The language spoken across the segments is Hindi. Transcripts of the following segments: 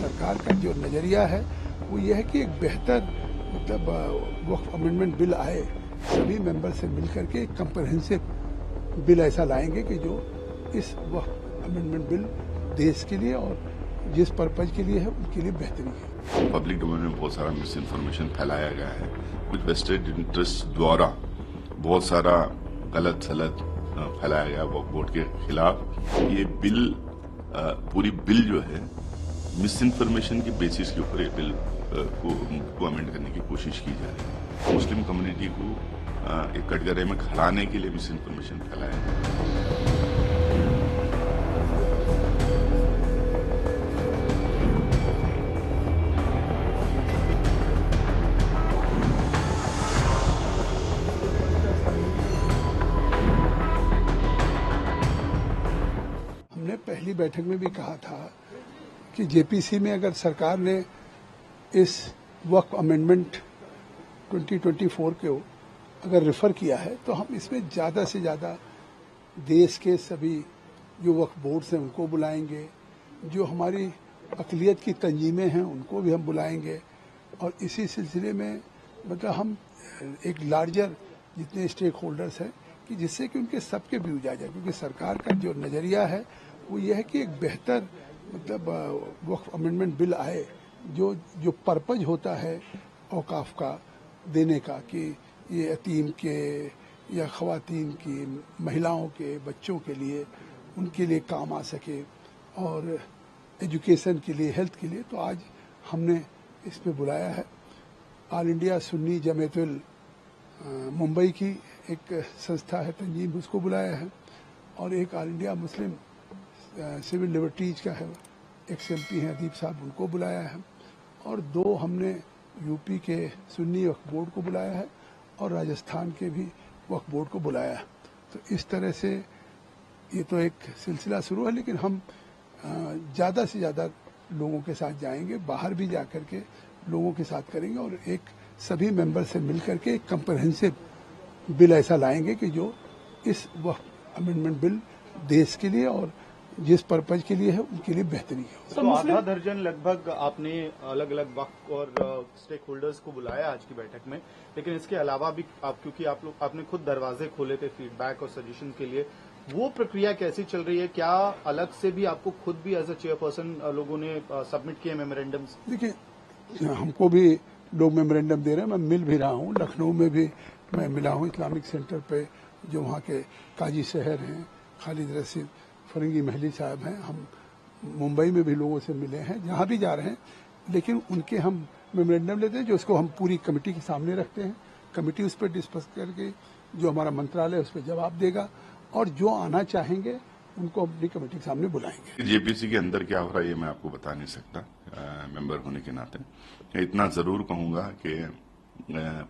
सरकार का जो नज़रिया है वो ये है कि एक बेहतर मतलब वक्फ अमेंडमेंट बिल आए, सभी मेंबर से मिलकर के एक कंप्रहेंसिव बिल ऐसा लाएंगे कि जो इस वक्फ अमेंडमेंट बिल देश के लिए और जिस पर्पज के लिए है उनके लिए बेहतरी है। पब्लिक डोमेन में बहुत सारा मिस इन्फॉर्मेशन फैलाया गया है, कुछ वेस्टेड इंटरेस्ट द्वारा बहुत सारा गलत सलत फैलाया गया वक्फ बोर्ड के खिलाफ। ये बिल पूरी बिल जो है मिस इन्फॉर्मेशन के बेसिस के ऊपर ये बिल को अमेंड करने की कोशिश की जा रही है। मुस्लिम कम्युनिटी को एक कटघरे में खड़ाने के लिए मिस इन्फॉर्मेशन फैलाया गया। हमने पहली बैठक में भी कहा था कि जेपीसी में अगर सरकार ने इस वक्फ अमेंडमेंट 2024 को अगर रेफर किया है तो हम इसमें ज़्यादा से ज़्यादा देश के सभी जो वक्फ बोर्ड्स हैं उनको बुलाएंगे, जो हमारी अक़लियत की तंजीमें हैं उनको भी हम बुलाएंगे और इसी सिलसिले में मतलब हम एक लार्जर जितने स्टेक होल्डर्स हैं कि जिससे कि उनके सबके व्यूज आ जाए, क्योंकि सरकार का जो नज़रिया है वो ये है कि एक बेहतर मतलब वक्फ अमेंडमेंट बिल आए, जो पर्पज होता है औकाफ का देने का कि ये यतीम के या ख़वातीन की, महिलाओं के, बच्चों के लिए उनके लिए काम आ सके और एजुकेशन के लिए, हेल्थ के लिए। तो आज हमने इस पे बुलाया है ऑल इंडिया सुन्नी जमातुल मुंबई की एक संस्था है तंजीम, उसको बुलाया है और एक all India Muslim civil liberties का है XMP हैं अदीब साहब, उनको बुलाया है और दो हमने यूपी के सुन्नी वक्फ बोर्ड को बुलाया है और राजस्थान के भी वक्फ बोर्ड को बुलाया है। तो इस तरह से ये तो एक सिलसिला शुरू है, लेकिन हम ज़्यादा से ज़्यादा लोगों के साथ जाएंगे, बाहर भी जा कर के लोगों के साथ करेंगे और एक सभी मेंबर से मिल कर के एक कंप्रहेंसिव बिल ऐसा लाएंगे कि जो इस वक्फ अमेंडमेट बिल देश के लिए और जिस पर्पज के लिए है उनके लिए बेहतरी है। तो आधा दर्जन लगभग आपने अलग अलग वक्फ और स्टेक होल्डर्स को बुलाया आज की बैठक में, लेकिन इसके अलावा भी क्योंकि आपने खुद दरवाजे खोले थे फीडबैक और सजेशन के लिए, वो प्रक्रिया कैसी चल रही है? क्या अलग से भी आपको खुद भी एज अ चेयरपर्सन लोगों ने सबमिट किए मेमोरेंडम्स? देखिए, हमको भी लोग मेमोरेंडम दे रहे हैं, मैं मिल भी रहा हूँ, लखनऊ में भी मैं मिला हूँ इस्लामिक सेंटर पे, जो वहाँ के काजी शहर हैं खालिद रशीद फरंगी महली साहब हैं, हम मुंबई में भी लोगों से मिले हैं, जहाँ भी जा रहे हैं, लेकिन उनके हम मेमोरेंडम लेते हैं जो उसको हम पूरी कमेटी के सामने रखते हैं। कमेटी उस पर डिस्कस करके जो हमारा मंत्रालय उस पर जवाब देगा और जो आना चाहेंगे उनको अपनी कमेटी के सामने बुलाएंगे। जेपीसी के अंदर क्या हो रहा है ये मैं आपको बता नहीं सकता मेंबर होने के नाते। इतना जरूर कहूंगा कि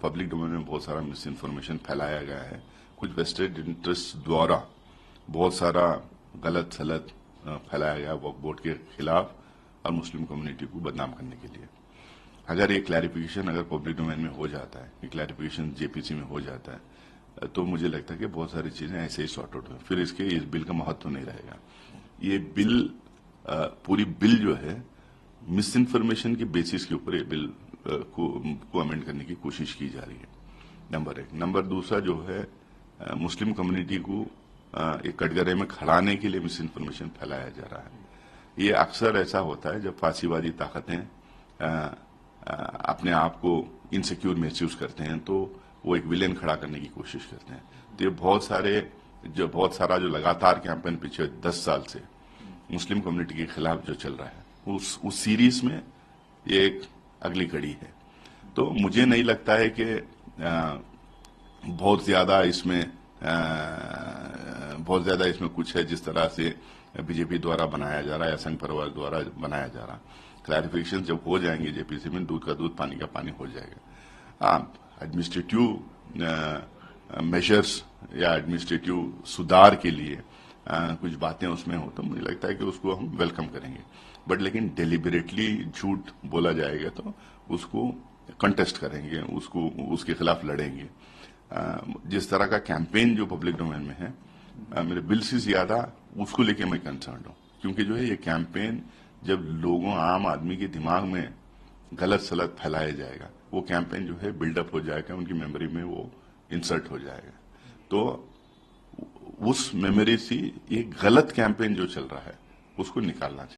पब्लिक डोमेन में बहुत सारा मिस इन्फॉर्मेशन फैलाया गया है, कुछ वेस्टेड इंटरेस्ट द्वारा बहुत सारा गलत सलत फैलाया गया वक्फ बोर्ड के खिलाफ और मुस्लिम कम्युनिटी को बदनाम करने के लिए। अगर ये क्लैरिफिकेशन अगर पब्लिक डोमेन में हो जाता है, ये क्लैरिफिकेशन जेपीसी में हो जाता है, तो मुझे लगता है कि बहुत सारी चीजें ऐसे ही सॉर्ट आउट हो, फिर इस बिल का महत्व नहीं रहेगा। ये बिल पूरी बिल जो है मिस इन्फॉर्मेशन के बेसिस के ऊपर ये बिल को अमेंड करने की कोशिश की जा रही है, नंबर एक। नंबर दूसरा जो है मुस्लिम कम्युनिटी को एक कटघरे में खड़ाने के लिए मिस इन्फॉर्मेशन फैलाया जा रहा है। ये अक्सर ऐसा होता है जब फासीवादी ताकतें अपने आप को इनसिक्योर महसूस करते हैं तो वो एक विलेन खड़ा करने की कोशिश करते हैं। तो ये बहुत सारा जो लगातार कैंपेन पिछले 10 साल से मुस्लिम कम्युनिटी के खिलाफ जो चल रहा है उस सीरीज में ये एक अगली कड़ी है। तो मुझे नहीं लगता है कि बहुत ज्यादा इसमें कुछ है जिस तरह से बीजेपी द्वारा बनाया जा रहा है या संघ परिवार द्वारा बनाया जा रहा। क्लैरिफिकेशन जब हो जाएंगे जेपीसी में, दूध का दूध पानी का पानी हो जाएगा। एडमिनिस्ट्रेटिव मेजर्स या एडमिनिस्ट्रेटिव सुधार के लिए कुछ बातें उसमें हो तो मुझे लगता है कि उसको हम वेलकम करेंगे, बट लेकिन डेलिबरेटली झूठ बोला जाएगा तो उसको कंटेस्ट करेंगे, उसके खिलाफ लड़ेंगे। जिस तरह का कैंपेन जो पब्लिक डोमेन में है, मेरे बिल से ज्यादा उसको लेके मैं कंसर्न हूं, क्योंकि जो है ये कैंपेन जब लोगों आम आदमी के दिमाग में गलत सलत फैलाया जाएगा, वो कैंपेन जो है बिल्डअप हो जाएगा, उनकी मेमोरी में वो इंसर्ट हो जाएगा। तो उस मेमोरी से ये गलत कैंपेन जो चल रहा है उसको निकालना चाहिए।